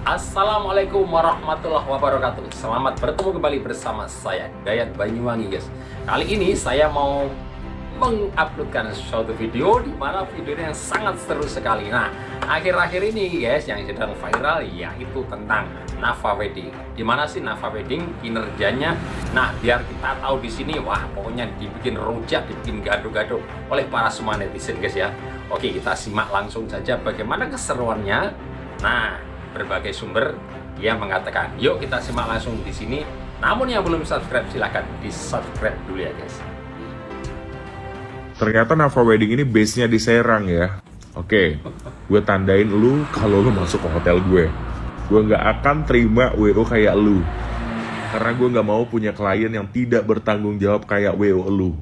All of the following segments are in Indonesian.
Assalamualaikum warahmatullahi wabarakatuh. Selamat bertemu kembali bersama saya Dayat Banyuwangi, guys. Kali ini saya mau menguploadkan suatu video di mana videonya yang sangat seru sekali. Nah, akhir-akhir ini guys yang sedang viral yaitu tentang Nafa Wedding. Gimana sih Nafa Wedding kinerjanya? Nah, biar kita tahu di sini, wah pokoknya dibikin rujak, dibikin gaduh-gaduh oleh para semua netizen, guys ya. Oke, kita simak langsung saja bagaimana keseruannya. Nah, berbagai sumber yang mengatakan, yuk kita simak langsung di sini. Namun yang belum subscribe silahkan di subscribe dulu ya guys. Ternyata Nafa Wedding ini base-nya di Serang ya. Oke, gue tandain lu kalau lu masuk ke hotel gue. Gue nggak akan terima WO kayak lu. Karena gue nggak mau punya klien yang tidak bertanggung jawab kayak WO lu.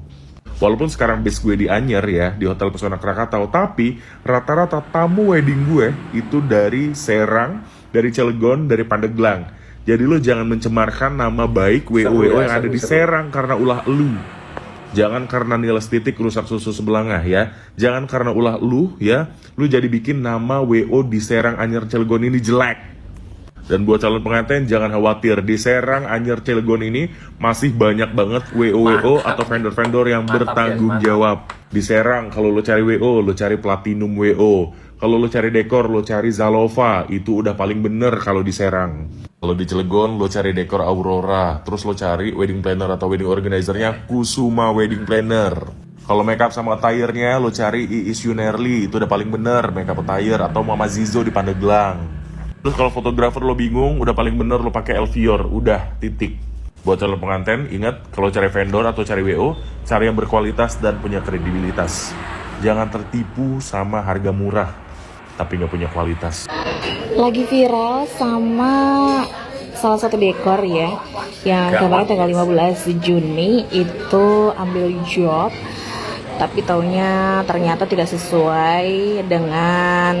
Walaupun sekarang base gue di Anyer ya, di Hotel Pesona Krakatau, tapi rata-rata tamu wedding gue itu dari Serang, dari Cilegon, dari Pandeglang. Jadi lo jangan mencemarkan nama baik WO yang ada di Serang karena ulah lu. Jangan karena niles titik rusak susu sebelangah ya. Jangan karena ulah lu ya, lu jadi bikin nama WO di Serang, Anyer, Cilegon ini jelek. Dan buat calon pengantin jangan khawatir, di Serang, Anyer, Cilegon ini masih banyak banget WO atau vendor-vendor yang bertanggung jawab. Di Serang kalau lo cari WO, lo cari Platinum WO. Kalau lo cari dekor, lo cari Zalova, itu udah paling bener kalau di Serang. Kalau di Cilegon, lo cari dekor Aurora, terus lo cari wedding planner atau wedding organizer-nya Kusuma Wedding Planner. Kalau makeup sama attire-nya, lo cari Iis Yunerli, itu udah paling bener, makeup attire, atau Mama Zizo di Pandeglang. Terus kalau fotografer lo bingung, udah paling bener lo pakai Elvior, udah titik. Buat calon pengantin, ingat kalau cari vendor atau cari WO, cari yang berkualitas dan punya kredibilitas. Jangan tertipu sama harga murah, tapi nggak punya kualitas. Lagi viral sama salah satu dekor ya, yang kemarin tanggal 15 Juni itu ambil job, tapi taunya ternyata tidak sesuai dengan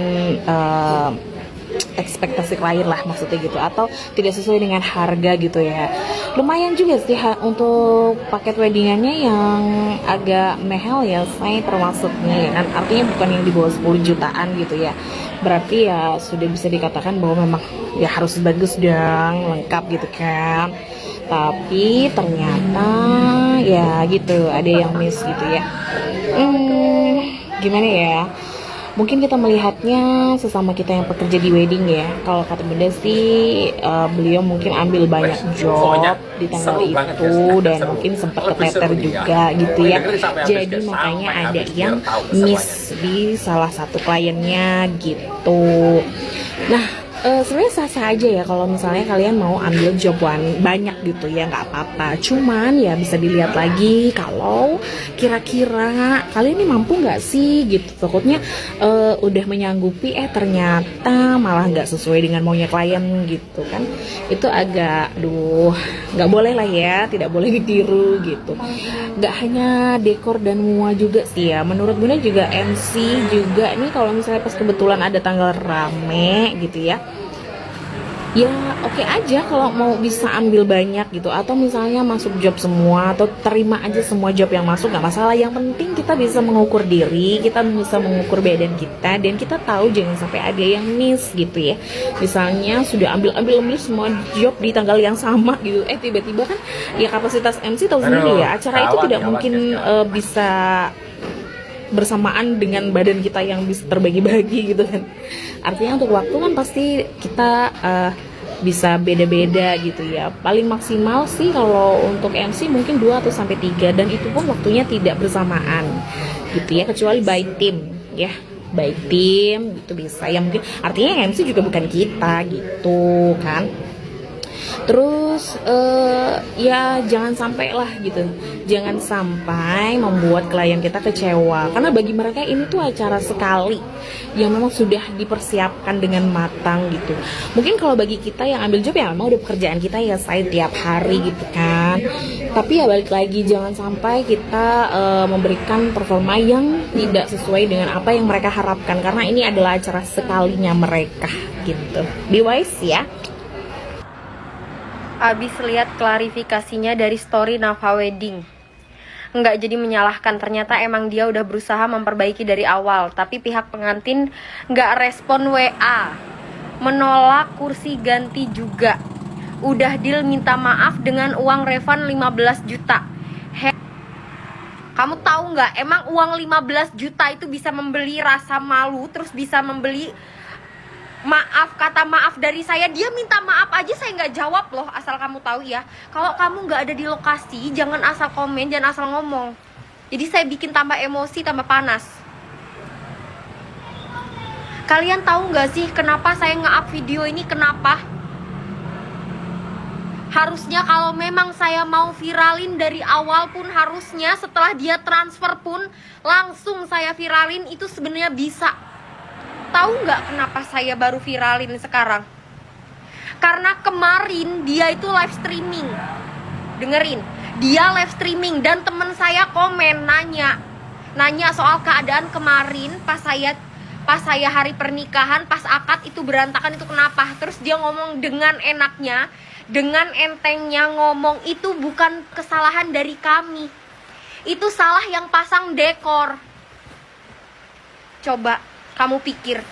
ekspektasi klien lah, maksudnya gitu, atau tidak sesuai dengan harga gitu ya. Lumayan juga sih untuk paket weddingannya yang agak mahal ya, saya termasuknya ya kan, artinya bukan yang di bawah 10 jutaan gitu ya. Berarti ya sudah bisa dikatakan bahwa memang ya harus bagus dong, lengkap gitu kan. Tapi ternyata ya gitu, ada yang miss gitu ya. Gimana ya, mungkin kita melihatnya sesama kita yang pekerja di wedding ya. Kalau kata bunda sih, beliau mungkin ambil banyak job di tanggal itu dan mungkin sempat keteter juga gitu ya. Jadi makanya ada yang miss di salah satu kliennya gitu. Nah, sebenarnya sah-sah aja ya kalau misalnya kalian mau ambil job banyak gitu ya, nggak apa-apa. Cuman ya bisa dilihat lagi kalau kira-kira kalian ini mampu nggak sih gitu. Takutnya udah menyanggupi ternyata malah nggak sesuai dengan maunya klien gitu kan. Itu agak nggak boleh lah ya, tidak boleh ditiru gitu. Nggak hanya dekor dan mua juga sih ya, menurut bunda juga MC juga nih, kalau misalnya pas kebetulan ada tanggal rame gitu ya, ya oke aja kalau mau bisa ambil banyak gitu, atau misalnya masuk job semua, atau terima aja semua job yang masuk, nggak masalah. Yang penting kita bisa mengukur diri, kita bisa mengukur badan kita, dan kita tahu jangan sampai ada yang miss gitu ya. Misalnya sudah ambil semua job di tanggal yang sama gitu, tiba-tiba kan ya kapasitas MC tahu sendiri ya, acara itu tidak mungkin bisa bersamaan dengan badan kita yang bisa terbagi-bagi gitu kan. Artinya untuk waktu kan pasti kita bisa beda-beda gitu ya. Paling maksimal sih kalau untuk MC mungkin 2 atau sampai 3, dan itu pun waktunya tidak bersamaan gitu ya, kecuali by team ya. By team itu bisa ya, mungkin artinya MC juga bukan kita gitu kan. Terus ya jangan sampai lah gitu, jangan sampai membuat klien kita kecewa, karena bagi mereka ini tuh acara sekali yang memang sudah dipersiapkan dengan matang gitu. Mungkin kalau bagi kita yang ambil job ya memang udah pekerjaan kita ya, saya tiap hari gitu kan. Tapi ya balik lagi, jangan sampai kita memberikan performa yang tidak sesuai dengan apa yang mereka harapkan, karena ini adalah acara sekalinya mereka gitu. Be wise ya. Abis lihat klarifikasinya dari story Nafa Wedding, nggak jadi menyalahkan, ternyata emang dia udah berusaha memperbaiki dari awal, tapi pihak pengantin nggak respon WA. menolak kursi ganti juga. Udah deal minta maaf dengan uang refund 15 juta. Kamu tahu nggak, emang uang 15 juta itu bisa membeli rasa malu, terus bisa membeli maaf, kata maaf dari saya. Dia minta maaf aja saya nggak jawab loh, asal kamu tahu ya. Kalau kamu nggak ada di lokasi, jangan asal komen, jangan asal ngomong. Jadi saya bikin tambah emosi, tambah panas. Kalian tahu nggak sih kenapa saya nge-up video ini, kenapa? Harusnya kalau memang saya mau viralin dari awal pun, harusnya setelah dia transfer pun langsung saya viralin, itu sebenarnya bisa. Tahu nggak kenapa saya baru viralin sekarang? Karena kemarin dia itu live streaming. Dengerin, dia live streaming dan temen saya komen nanya soal keadaan kemarin pas saya hari pernikahan, pas akad itu berantakan, itu kenapa? Terus dia ngomong dengan enaknya, dengan entengnya ngomong, itu bukan kesalahan dari kami, itu salah yang pasang dekor. Coba kamu pikir,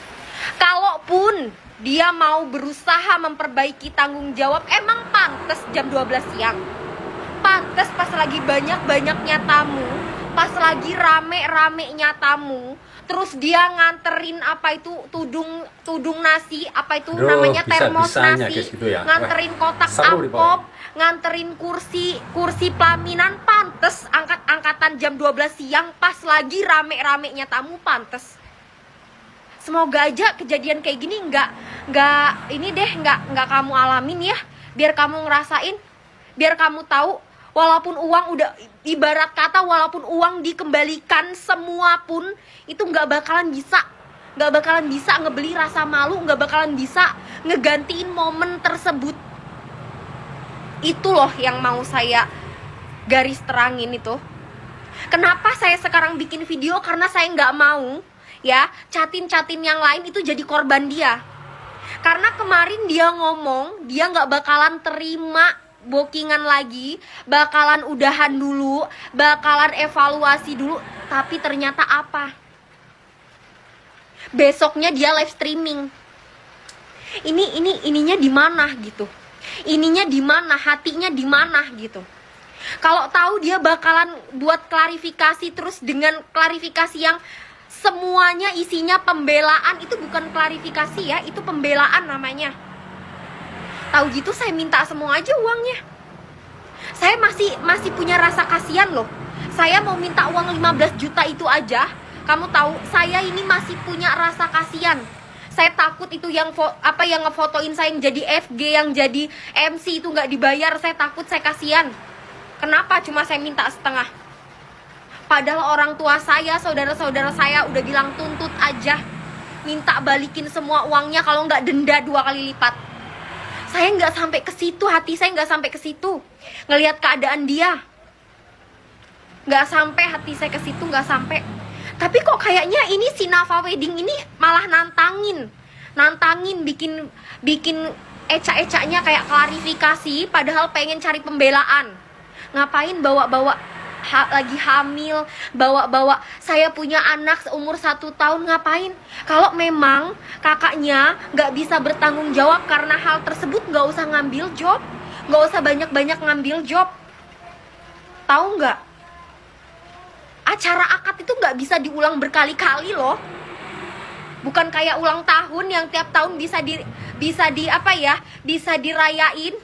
kalaupun dia mau berusaha memperbaiki tanggung jawab, emang pantes jam 12 siang? Pantes pas lagi banyak-banyaknya tamu, pas lagi rame-ramenya tamu, terus dia nganterin apa itu tudung nasi, apa itu namanya, termos nasi, gitu ya. nganterin kotak amplop, nganterin kursi pelaminan. Pantes angkatan jam 12 siang pas lagi rame-ramenya tamu, pantes. Semoga aja kejadian kayak gini nggak kamu alamin ya, biar kamu ngerasain, biar kamu tahu. Walaupun uang udah, ibarat kata, walaupun uang dikembalikan semua pun, itu nggak bakalan bisa ngebeli rasa malu, nggak bakalan bisa ngegantiin momen tersebut. Itu loh yang mau saya garis terangin itu. Kenapa saya sekarang bikin video? Karena saya nggak mau ya catin yang lain itu jadi korban dia. Karena kemarin dia ngomong dia nggak bakalan terima bookingan lagi, bakalan udahan dulu, bakalan evaluasi dulu. Tapi ternyata apa? Besoknya dia live streaming. Ininya di mana gitu? Ininya di mana? Hatinya di mana gitu? Kalau tahu dia bakalan buat klarifikasi, terus dengan klarifikasi yang semuanya isinya pembelaan, itu bukan klarifikasi ya, itu pembelaan namanya. Tahu gitu saya minta semua aja uangnya. Saya masih punya rasa kasihan loh. Saya mau minta uang 15 juta itu aja. Kamu tahu, saya ini masih punya rasa kasihan. Saya takut itu yang ngefotoin saya, yang jadi FG, yang jadi MC itu nggak dibayar. Saya takut, saya kasihan. Kenapa cuma saya minta setengah? Padahal orang tua saya, saudara-saudara saya udah bilang tuntut aja, minta balikin semua uangnya, kalau nggak denda 2 kali lipat. Saya nggak sampai ke situ, hati saya nggak sampai ke situ. Ngelihat keadaan dia, nggak sampai hati saya ke situ, nggak sampai. Tapi kok kayaknya ini si Nafa Wedding ini malah nantangin, bikin eca-ecanya kayak klarifikasi, padahal pengen cari pembelaan. Ngapain bawa-bawa lagi hamil, bawa-bawa saya punya anak seumur 1 tahun, ngapain? Kalau memang kakaknya nggak bisa bertanggung jawab karena hal tersebut, nggak usah ngambil job, nggak usah banyak-banyak ngambil job. Tahu nggak? Acara akad itu nggak bisa diulang berkali-kali loh. Bukan kayak ulang tahun yang tiap tahun bisa dirayain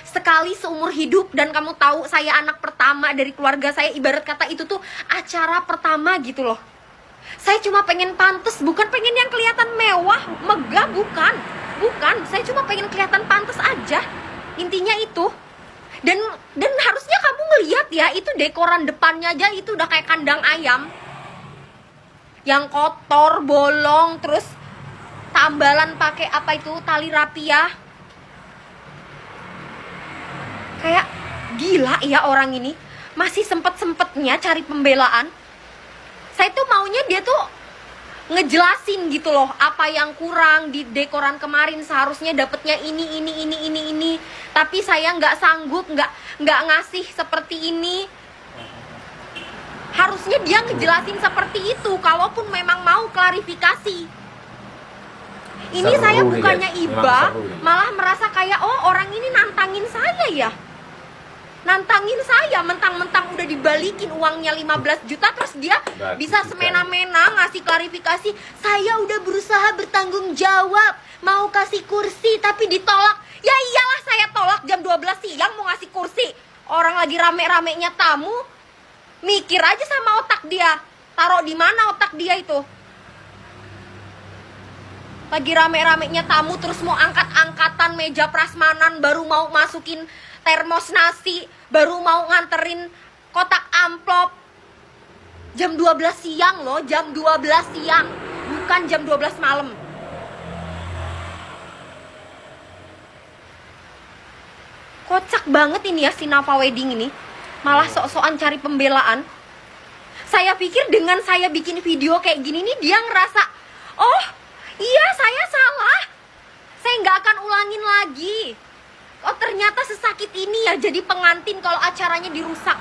sekali seumur hidup. Dan kamu tahu saya anak pertama dari keluarga saya, ibarat kata itu tuh acara pertama gitu loh. Saya cuma pengen pantes, bukan pengen yang kelihatan mewah, megah, bukan. Saya cuma pengen kelihatan pantes aja. Intinya itu. Dan harusnya kamu ngelihat ya, itu dekoran depannya aja itu udah kayak kandang ayam yang kotor, bolong, terus tambalan pakai apa itu, tali rapia. Kayak gila ya orang ini, masih sempet-sempetnya cari pembelaan. Saya tuh maunya dia tuh ngejelasin gitu loh, apa yang kurang di dekoran kemarin, seharusnya dapetnya ini. Tapi saya nggak sanggup, nggak ngasih seperti ini. Harusnya dia ngejelasin seperti itu, kalaupun memang mau klarifikasi. Ini Seru saya nih, bukannya guys. Memang iba, seru nih. malah merasa kayak oh orang ini nantangin saya ya. Nantangin saya, mentang-mentang udah dibalikin uangnya 15 juta terus dia Bagi bisa juga. semena-mena ngasih klarifikasi. Saya udah berusaha bertanggung jawab, mau kasih kursi tapi ditolak. Ya iyalah saya tolak jam 12 siang mau ngasih kursi. Orang lagi rame-ramenya tamu, mikir aja sama otak dia. Taruh di mana otak dia itu? Lagi rame-ramenya tamu terus mau angkat-angkatan meja prasmanan, baru mau masukin termos nasi, baru mau nganterin kotak amplop. Jam 12 siang loh, jam 12 siang, bukan jam 12 malam. Kocak banget ini ya si Nafa Wedding ini. Malah sok-sokan cari pembelaan. Saya pikir dengan saya bikin video kayak gini nih dia ngerasa, oh iya saya salah, saya nggak akan ulangin lagi. Oh ternyata sesakit ini ya jadi pengantin kalau acaranya dirusak.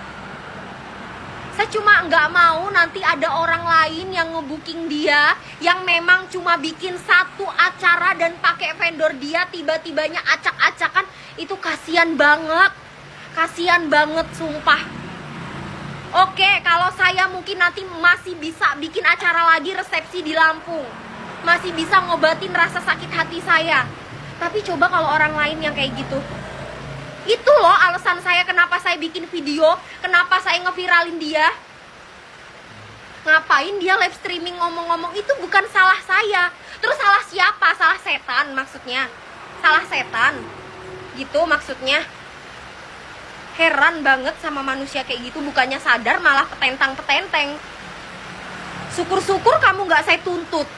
Saya cuma nggak mau nanti ada orang lain yang ngebooking dia, yang memang cuma bikin satu acara dan pakai vendor dia, tiba-tibanya acak-acakan. Itu kasihan banget sumpah. Oke, kalau saya mungkin nanti masih bisa bikin acara lagi resepsi di Lampung, masih bisa ngobatin rasa sakit hati saya. Tapi coba kalau orang lain yang kayak gitu. Itu loh alasan saya kenapa saya bikin video, kenapa saya ngeviralin dia. Ngapain dia live streaming ngomong-ngomong, itu bukan salah saya. Terus salah siapa? Salah setan maksudnya. Salah setan. Gitu maksudnya. Heran banget sama manusia kayak gitu, bukannya sadar malah petentang-petenteng. Syukur-syukur kamu gak saya tuntut.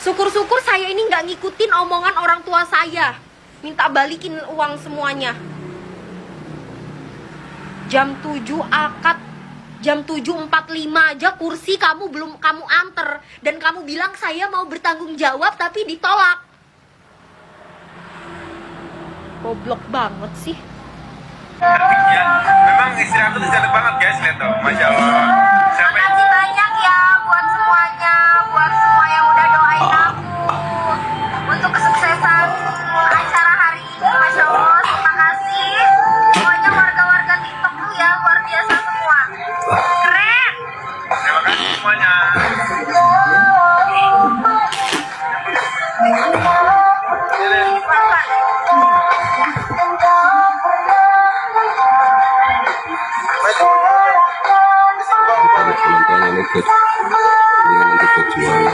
Syukur-syukur saya ini gak ngikutin omongan orang tua saya, minta balikin uang semuanya. Jam 7 akad, jam 7.45 aja kursi kamu belum kamu anter. Dan kamu bilang saya mau bertanggung jawab tapi ditolak. Goblok banget sih. Ya, memang istri aku tuh cantik banget guys, lihat tuh, masya Allah. Sampai Makasih banyak ya buat semuanya, buat semua yang udah doain aku untuk kesuksesan acara hari ini. Masya Allah, terima kasih. Pokoknya warga-warga TikTok tuh ya luar biasa semua. Keren. terima kasih semuanya. Teman-teman ini buat ini nanti berjuang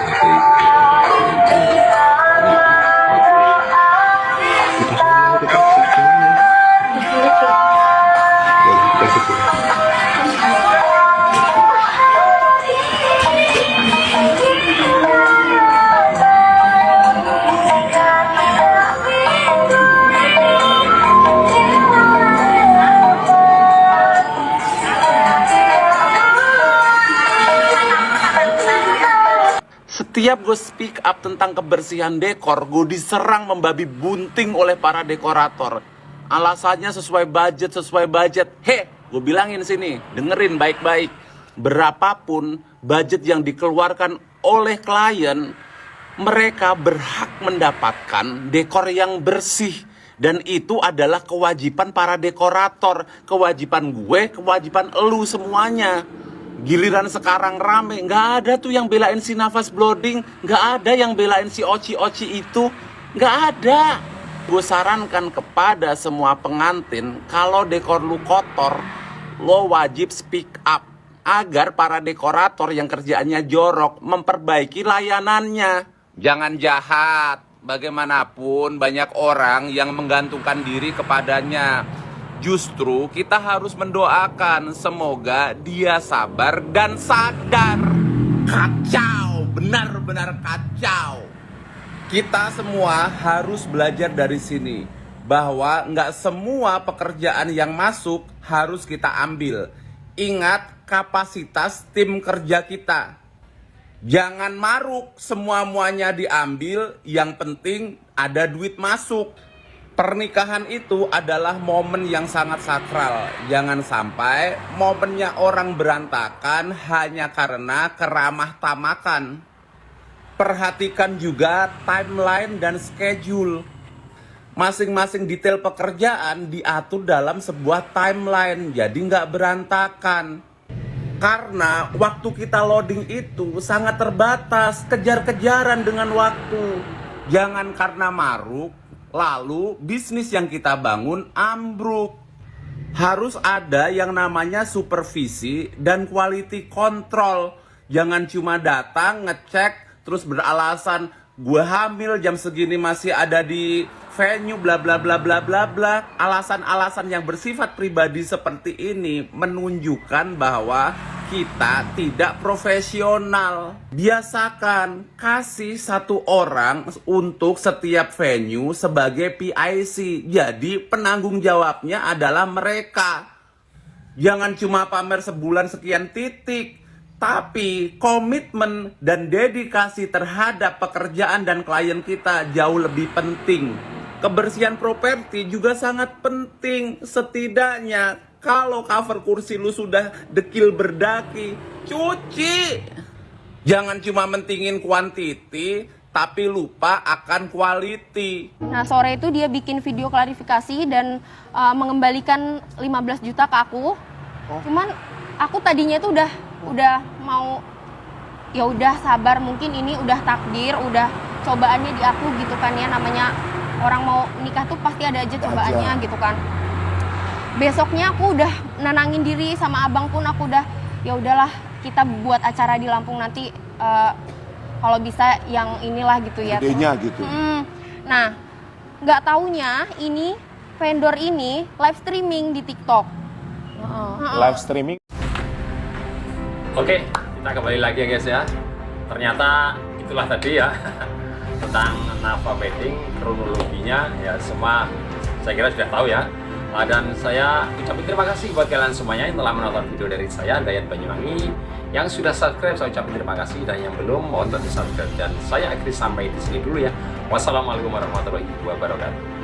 Setiap gue speak up tentang kebersihan dekor, gue diserang membabi bunting oleh para dekorator. Alasannya sesuai budget. Gue bilangin sini, dengerin baik-baik. Berapapun budget yang dikeluarkan oleh klien, mereka berhak mendapatkan dekor yang bersih. Dan itu adalah kewajiban para dekorator. Kewajiban gue, kewajiban elu semuanya. Giliran sekarang rame, nggak ada tuh yang belain si Nafas Bloding, nggak ada yang belain si Oci-Oci itu, nggak ada. Gue sarankan kepada semua pengantin, kalau dekor lu kotor, lo wajib speak up agar para dekorator yang kerjaannya jorok memperbaiki layanannya. Jangan jahat, bagaimanapun banyak orang yang menggantungkan diri kepadanya. Justru kita harus mendoakan semoga dia sabar dan sadar. Kacau, benar-benar kacau. Kita semua harus belajar dari sini bahwa nggak semua pekerjaan yang masuk harus kita ambil. Ingat kapasitas tim kerja kita. Jangan maruk semua-muanya diambil, yang penting ada duit masuk. Pernikahan itu adalah momen yang sangat sakral. Jangan sampai momennya orang berantakan hanya karena keramah tamakan. Perhatikan juga timeline dan schedule. Masing-masing detail pekerjaan diatur dalam sebuah timeline, jadi nggak berantakan. Karena waktu kita loading itu sangat terbatas, kejar-kejaran dengan waktu. Jangan karena maruk, lalu bisnis yang kita bangun ambruk. Harus ada yang namanya supervisi dan quality control. Jangan cuma datang, ngecek, terus beralasan, gue hamil jam segini masih ada di venue bla bla bla bla bla bla. Alasan-alasan yang bersifat pribadi seperti ini menunjukkan bahwa kita tidak profesional. Biasakan kasih satu orang untuk setiap venue sebagai PIC. Jadi penanggung jawabnya adalah mereka. Jangan cuma pamer sebulan sekian titik, tapi komitmen dan dedikasi terhadap pekerjaan dan klien kita jauh lebih penting. Kebersihan properti juga sangat penting. Setidaknya kalau cover kursi lu sudah dekil berdaki, cuci. Jangan cuma mentingin kuantiti, tapi lupa akan quality. Nah, sore itu dia bikin video klarifikasi dan mengembalikan 15 juta ke aku. Cuman aku tadinya itu udah mau, ya udah sabar, mungkin ini udah takdir, udah cobaannya di aku gitu kan ya, namanya orang mau nikah tuh pasti ada aja cobaannya gitu kan. Besoknya aku udah nenangin diri, sama abang pun aku udah, ya udahlah kita buat acara di Lampung nanti, kalau bisa yang inilah gitu ya. Idenya gitu. Nah, nggak taunya ini vendor ini live streaming di TikTok. Live streaming. Oke, kita kembali lagi ya guys ya. Ternyata itulah tadi ya tentang Nafa Wedding, kronologinya ya semua saya kira sudah tahu ya. Dan saya ucapkan terima kasih buat kalian semuanya yang telah menonton video dari saya, Dayat Banyuwangi. Yang sudah subscribe saya ucapkan terima kasih, dan yang belum mohon untuk di subscribe. Dan saya akhiri sampai di sini dulu ya. Wassalamualaikum warahmatullahi wabarakatuh.